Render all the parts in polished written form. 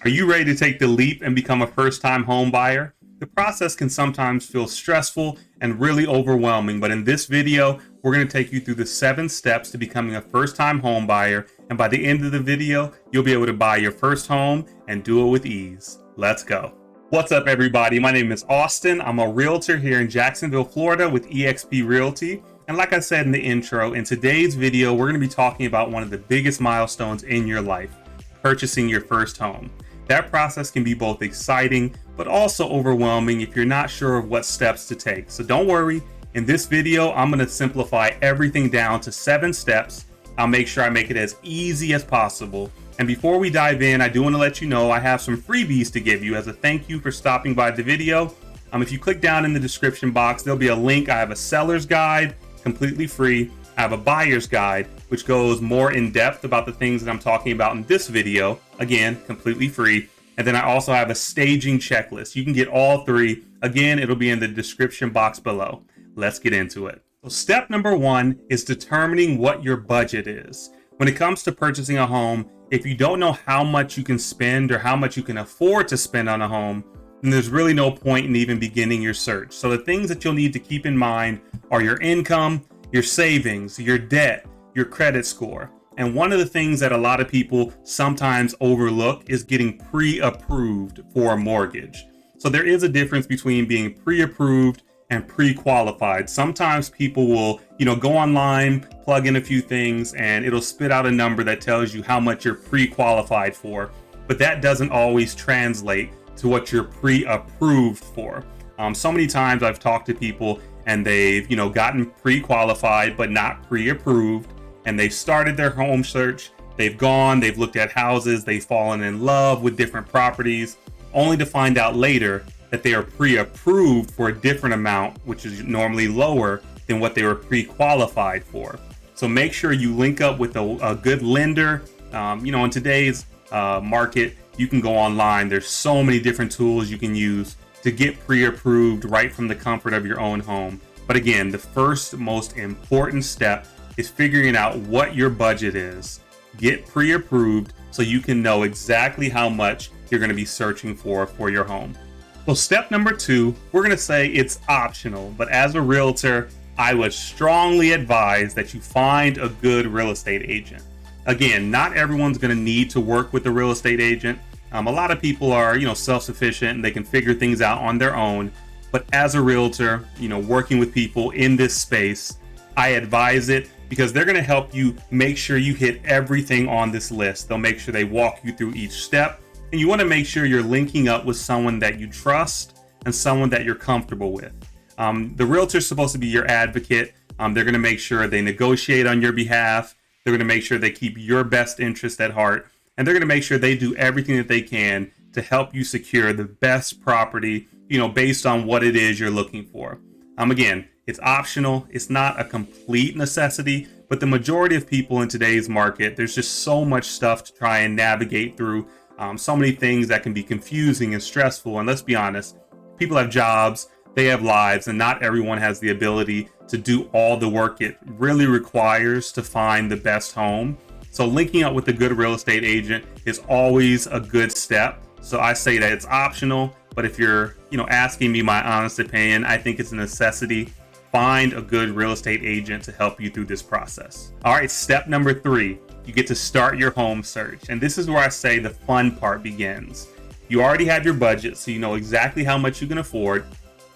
Are you ready to take the leap and become a first-time home buyer? The process can sometimes feel stressful and really overwhelming, but in this video, we're going to take you through the 7 steps to becoming a first-time home buyer, and by the end of the video, you'll be able to buy your first home and do it with ease. Let's go. What's up, everybody? My name is Austin. I'm a realtor here in Jacksonville, Florida with eXp Realty. And like I said in the intro, in today's video, we're going to be talking about one of the biggest milestones in your life, purchasing your first home. That process can be both exciting, but also overwhelming if you're not sure of what steps to take. So don't worry, in this video, I'm going to simplify everything down to 7 steps. I'll make sure I make it as easy as possible. And before we dive in, I do want to let you know I have some freebies to give you as a thank you for stopping by the video. If you click down in the description box, there'll be a link. I have a seller's guide, completely free. I have a buyer's guide, which goes more in depth about the things that I'm talking about in this video. Again, completely free. And then I also have a staging checklist. You can get all 3. Again, it'll be in the description box below. Let's get into it. So step number 1 is determining what your budget is. When it comes to purchasing a home, if you don't know how much you can spend or how much you can afford to spend on a home, then there's really no point in even beginning your search. So the things that you'll need to keep in mind are your income, your savings, your debt, your credit score. And one of the things that a lot of people sometimes overlook is getting pre-approved for a mortgage. So there is a difference between being pre-approved and pre-qualified. Sometimes people will, go online, plug in a few things, and it'll spit out a number that tells you how much you're pre-qualified for. But that doesn't always translate to what you're pre-approved for. So many times I've talked to people and they've, gotten pre-qualified but not pre-approved, and they've started their home search. They've looked at houses, they've fallen in love with different properties, only to find out later that they are pre-approved for a different amount, which is normally lower than what they were pre-qualified for. So make sure you link up with a good lender. In today's market, you can go online. There's so many different tools you can use to get pre-approved right from the comfort of your own home. But again, the first most important step is figuring out what your budget is. Get pre-approved so you can know exactly how much you're going to be searching for your home. So step number 2, we're going to say it's optional, but as a realtor, I would strongly advise that you find a good real estate agent. Again, not everyone's going to need to work with a real estate agent. A lot of people are, self-sufficient and they can figure things out on their own. But as a realtor, working with people in this space, I advise it because they're going to help you make sure you hit everything on this list. They'll make sure they walk you through each step. And you want to make sure you're linking up with someone that you trust and someone that you're comfortable with. The realtor's supposed to be your advocate. They're going to make sure they negotiate on your behalf. They're going to make sure they keep your best interest at heart. And they're going to make sure they do everything that they can to help you secure the best property, based on what it is you're looking for. Again, it's optional. It's not a complete necessity, but the majority of people in today's market, there's just so much stuff to try and navigate through. So many things that can be confusing and stressful. And let's be honest, people have jobs, they have lives, and not everyone has the ability to do all the work it really requires to find the best home. So linking up with a good real estate agent is always a good step. So I say that it's optional, but if you're, asking me my honest opinion, I think it's a necessity. Find a good real estate agent to help you through this process. All right, step number 3, you get to start your home search. And this is where I say the fun part begins. You already have your budget, so you know exactly how much you can afford.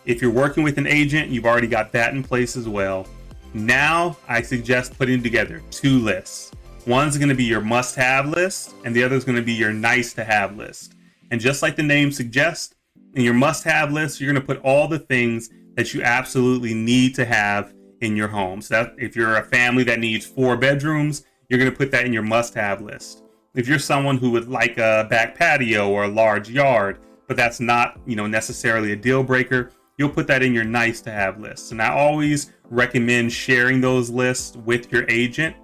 If you're working with an agent, you've already got that in place as well. Now I suggest putting together 2 lists. One's going to be your must-have list, and the other is going to be your nice-to-have list. And just like the name suggests, in your must-have list, you're going to put all the things that you absolutely need to have in your home. So that if you're a family that needs 4 bedrooms, you're going to put that in your must-have list. If you're someone who would like a back patio or a large yard, but that's not, necessarily a deal breaker, you'll put that in your nice-to-have list. And I always recommend sharing those lists with your agent,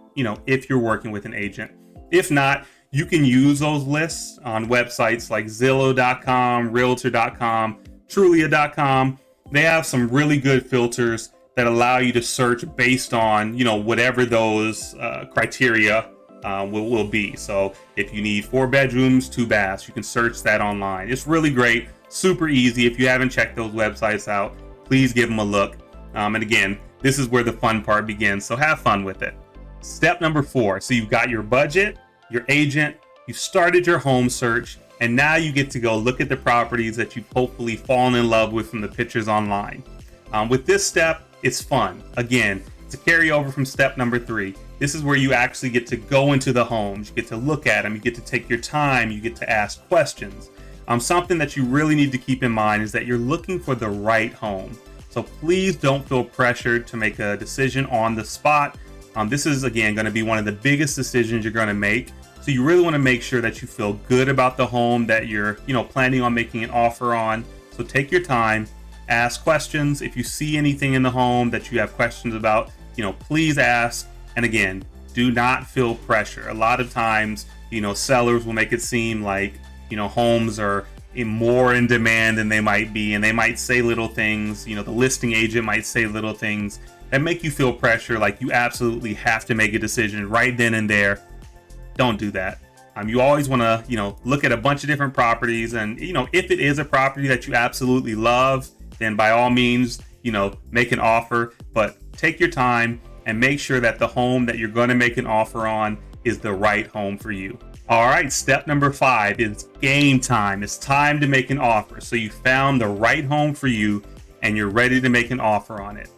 if you're working with an agent. If not, you can use those lists on websites like Zillow.com, Realtor.com, Trulia.com. They have some really good filters that allow you to search based on, whatever those criteria will be. So if you need 4 bedrooms, 2 baths, you can search that online. It's really great, super easy. If you haven't checked those websites out, please give them a look. And again, this is where the fun part begins, so have fun with it. Step number 4. So you've got your budget, your agent, you started your home search, and now you get to go look at the properties that you've hopefully fallen in love with from the pictures online. With this step, it's fun. Again, it's a carryover from step number 3. This is where you actually get to go into the homes, you get to look at them, you get to take your time, you get to ask questions. Something that you really need to keep in mind is that you're looking for the right home. So please don't feel pressured to make a decision on the spot. This is, again, going to be one of the biggest decisions you're going to make. So you really want to make sure that you feel good about the home that you're, planning on making an offer on. So take your time, ask questions. If you see anything in the home that you have questions about, please ask. And again, do not feel pressure. A lot of times, sellers will make it seem like, homes are more in demand than they might be, and they might say little things, the listing agent might say little things that make you feel pressure, like you absolutely have to make a decision right then and there. Don't do that. You always want to, look at a bunch of different properties, and, if it is a property that you absolutely love, then by all means, make an offer, but take your time and make sure that the home that you're going to make an offer on is the right home for you. All right, step number 5 is game time. It's time to make an offer. So you found the right home for you and you're ready to make an offer on it.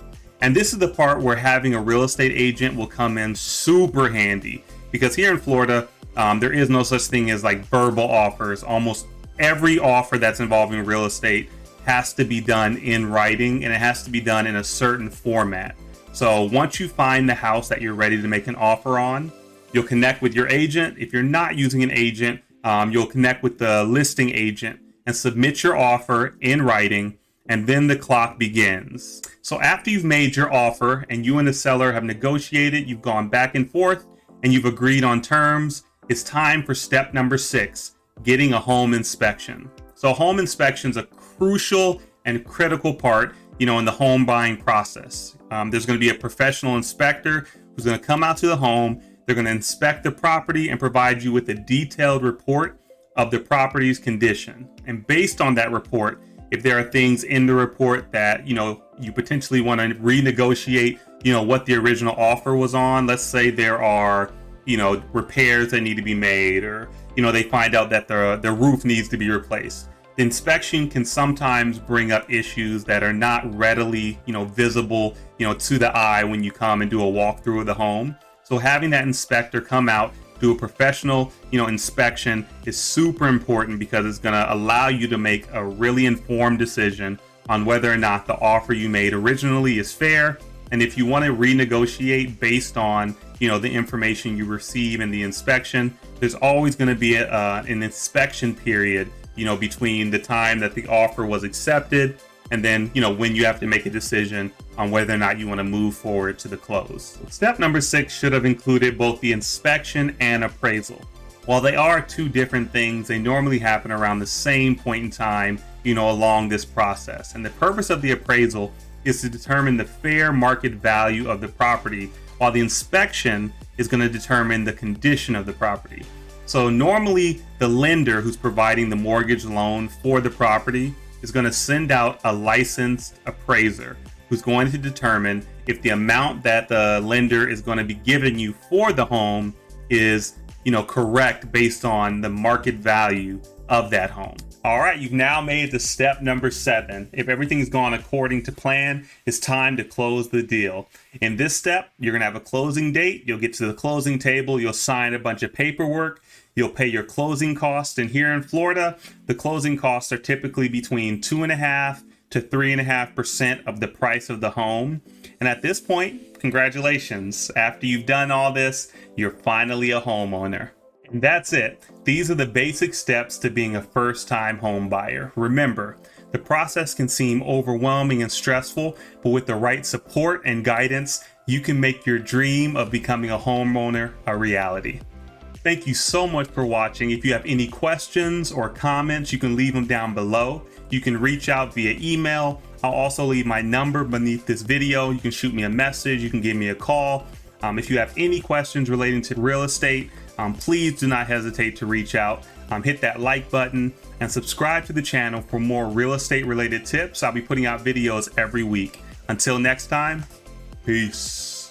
And this is the part where having a real estate agent will come in super handy, because here in Florida, there is no such thing as like verbal offers. Almost every offer that's involving real estate has to be done in writing, and it has to be done in a certain format. So once you find the house that you're ready to make an offer on, you'll connect with your agent. If you're not using an agent, you'll connect with the listing agent and submit your offer in writing, and then the clock begins. So after you've made your offer and you and the seller have negotiated, you've gone back and forth, and you've agreed on terms, it's time for step number 6, getting a home inspection. So a home inspection is a crucial and critical part, in the home buying process. There's going to be a professional inspector who's going to come out to the home. They're going to inspect the property and provide you with a detailed report of the property's condition. And based on that report, if there are things in the report that, you potentially want to renegotiate, what the original offer was on. Let's say there are, repairs that need to be made, or, they find out that the roof needs to be replaced. The inspection can sometimes bring up issues that are not readily, visible, to the eye when you come and do a walkthrough of the home. So having that inspector come out, do a professional, inspection is super important, because it's going to allow you to make a really informed decision on whether or not the offer you made originally is fair. And if you want to renegotiate based on, the information you receive in the inspection, there's always going to be an inspection period, between the time that the offer was accepted and then, when you have to make a decision on whether or not you want to move forward to the close. Step number 6 should have included both the inspection and appraisal. While they are 2 different things, they normally happen around the same point in time, along this process. And the purpose of the appraisal is to determine the fair market value of the property, while the inspection is going to determine the condition of the property. So normally the lender who's providing the mortgage loan for the property is going to send out a licensed appraiser who's going to determine if the amount that the lender is going to be giving you for the home is, correct based on the market value of that home. All right, you've now made the step number 7. If everything's gone according to plan, it's time to close the deal. In this step, you're going to have a closing date. You'll get to the closing table. You'll sign a bunch of paperwork. You'll pay your closing costs. And here in Florida, the closing costs are typically between 2.5% to 3.5% of the price of the home. And at this point, congratulations. After you've done all this, you're finally a homeowner. And that's it. These are the basic steps to being a first-time home buyer. Remember, the process can seem overwhelming and stressful, but with the right support and guidance, you can make your dream of becoming a homeowner a reality. Thank you so much for watching. If you have any questions or comments, you can leave them down below. You can reach out via email. I'll also leave my number beneath this video. You can shoot me a message. You can give me a call. If you have any questions relating to real estate, please do not hesitate to reach out. Hit that like button and subscribe to the channel for more real estate related tips. I'll be putting out videos every week. Until next time, peace.